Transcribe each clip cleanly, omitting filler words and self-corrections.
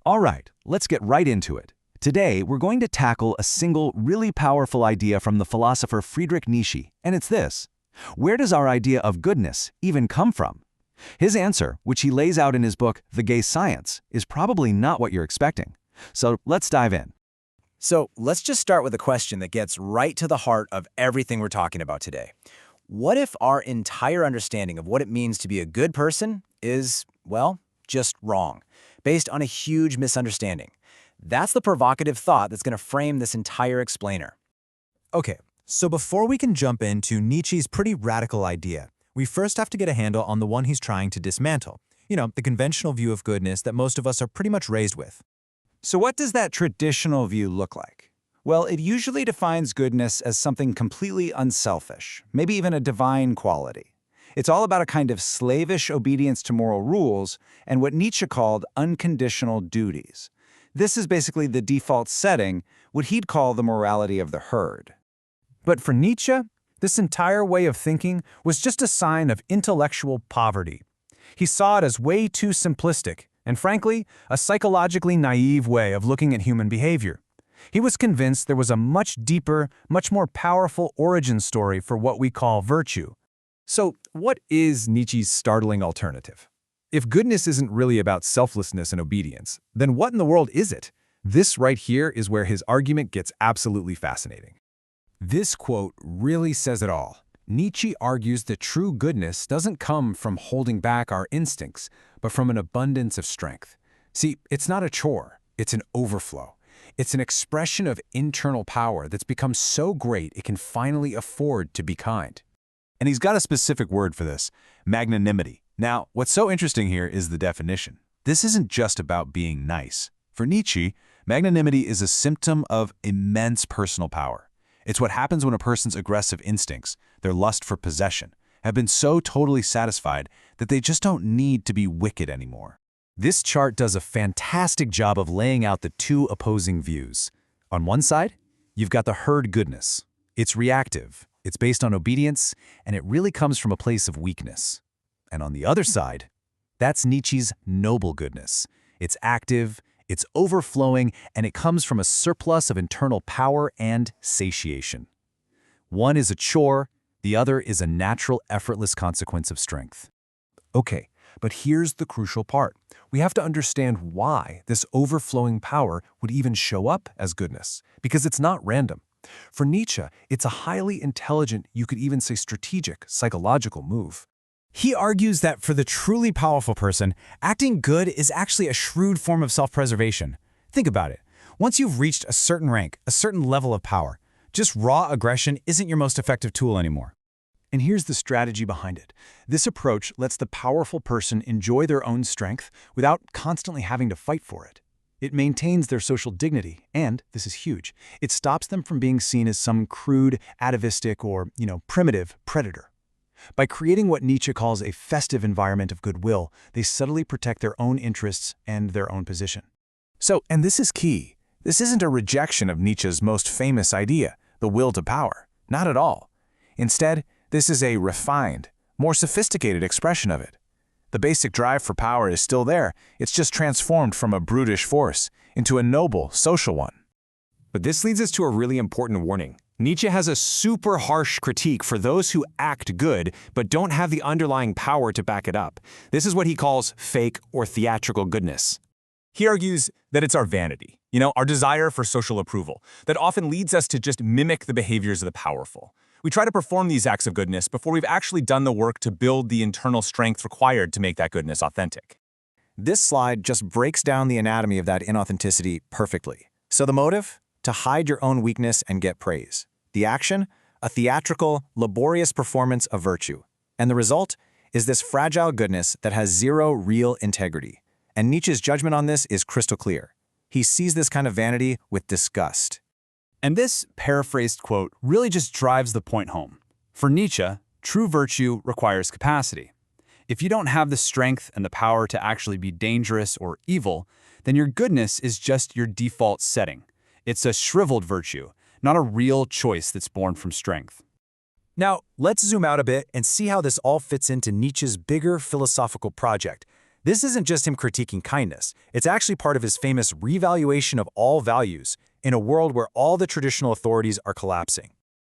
All right, let's get right into it. Today, we're going to tackle a single, really powerful idea from the philosopher Friedrich Nietzsche, and it's this. Where does our idea of goodness even come from? His answer, which he lays out in his book, The Gay Science, is probably not what you're expecting. So let's dive in. So let's just start with a question that gets right to the heart of everything we're talking about today. What if our entire understanding of what it means to be a good person is, well, just wrong, based on a huge misunderstanding? That's the provocative thought that's going to frame this entire explainer. Okay, so before we can jump into Nietzsche's pretty radical idea, we first have to get a handle on the one he's trying to dismantle. The conventional view of goodness that most of us are pretty much raised with. So what does that traditional view look like? Well, it usually defines goodness as something completely unselfish, maybe even a divine quality. It's all about a kind of slavish obedience to moral rules and what Nietzsche called unconditional duties. This is basically the default setting, what he'd call the morality of the herd. But for Nietzsche, this entire way of thinking was just a sign of intellectual poverty. He saw it as way too simplistic, and frankly, a psychologically naive way of looking at human behavior. He was convinced there was a much deeper, much more powerful origin story for what we call virtue. So, what is Nietzsche's startling alternative? If goodness isn't really about selflessness and obedience, then what in the world is it? This right here is where his argument gets absolutely fascinating. This quote really says it all. Nietzsche argues that true goodness doesn't come from holding back our instincts, but from an abundance of strength. See, it's not a chore, it's an overflow. It's an expression of internal power that's become so great it can finally afford to be kind. And he's got a specific word for this, magnanimity. Now, what's so interesting here is the definition. This isn't just about being nice. For Nietzsche, magnanimity is a symptom of immense personal power. It's what happens when a person's aggressive instincts, their lust for possession, have been so totally satisfied that they just don't need to be wicked anymore. This chart does a fantastic job of laying out the two opposing views. On one side, you've got the herd goodness. It's reactive, it's based on obedience, and it really comes from a place of weakness. And on the other side, that's Nietzsche's noble goodness. It's active, it's overflowing, and it comes from a surplus of internal power and satiation. One is a chore, the other is a natural, effortless consequence of strength. Okay, but here's the crucial part. We have to understand why this overflowing power would even show up as goodness, because it's not random. For Nietzsche, it's a highly intelligent, you could even say strategic, psychological move. He argues that for the truly powerful person, acting good is actually a shrewd form of self-preservation. Think about it. Once you've reached a certain rank, a certain level of power, just raw aggression isn't your most effective tool anymore. And here's the strategy behind it. This approach lets the powerful person enjoy their own strength without constantly having to fight for it. It maintains their social dignity, and, this is huge, it stops them from being seen as some crude, atavistic, or, primitive predator. By creating what Nietzsche calls a festive environment of goodwill, they subtly protect their own interests and their own position. So, and this is key, this isn't a rejection of Nietzsche's most famous idea, the will to power. Not at all. Instead, this is a refined, more sophisticated expression of it. The basic drive for power is still there, it's just transformed from a brutish force into a noble, social one. But this leads us to a really important warning. Nietzsche has a super harsh critique for those who act good but don't have the underlying power to back it up. This is what he calls fake or theatrical goodness. He argues that it's our vanity, our desire for social approval, that often leads us to just mimic the behaviors of the powerful. We try to perform these acts of goodness before we've actually done the work to build the internal strength required to make that goodness authentic. This slide just breaks down the anatomy of that inauthenticity perfectly. So the motive? To hide your own weakness and get praise. The action? A theatrical, laborious performance of virtue. And the result is this fragile goodness that has zero real integrity. And Nietzsche's judgment on this is crystal clear. He sees this kind of vanity with disgust. And this paraphrased quote really just drives the point home. For Nietzsche, true virtue requires capacity. If you don't have the strength and the power to actually be dangerous or evil, then your goodness is just your default setting. It's a shriveled virtue, not a real choice that's born from strength. Now, let's zoom out a bit and see how this all fits into Nietzsche's bigger philosophical project, This isn't just him critiquing kindness. It's actually part of his famous revaluation of all values in a world where all the traditional authorities are collapsing.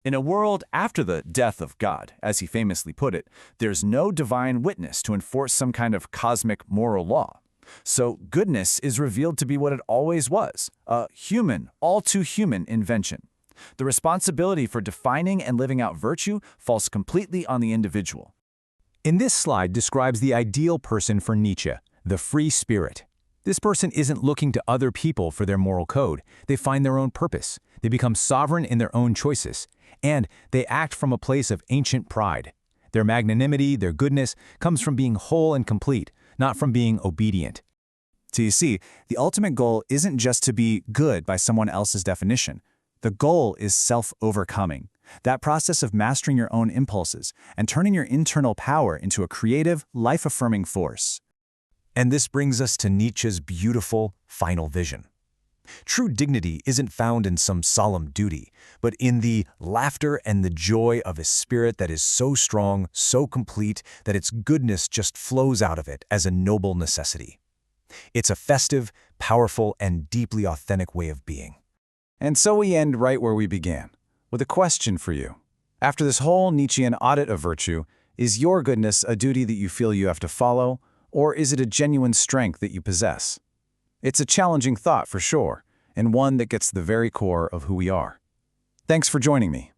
In a world after the death of God, as he famously put it, there's no divine witness to enforce some kind of cosmic moral law. So goodness is revealed to be what it always was, a human, all too human invention. The responsibility for defining and living out virtue falls completely on the individual. In this slide describes the ideal person for Nietzsche, the free spirit. This person isn't looking to other people for their moral code. They find their own purpose. They become sovereign in their own choices. And they act from a place of ancient pride. Their magnanimity, their goodness, comes from being whole and complete, not from being obedient. So you see, the ultimate goal isn't just to be good by someone else's definition. The goal is self-overcoming. That process of mastering your own impulses and turning your internal power into a creative, life-affirming force. And this brings us to Nietzsche's beautiful final vision. True dignity isn't found in some solemn duty, but in the laughter and the joy of a spirit that is so strong, so complete, that its goodness just flows out of it as a noble necessity. It's a festive, powerful, and deeply authentic way of being. And so we end right where we began, with a question for you. After this whole Nietzschean audit of virtue, is your goodness a duty that you feel you have to follow, or is it a genuine strength that you possess? It's a challenging thought for sure, and one that gets to the very core of who we are. Thanks for joining me.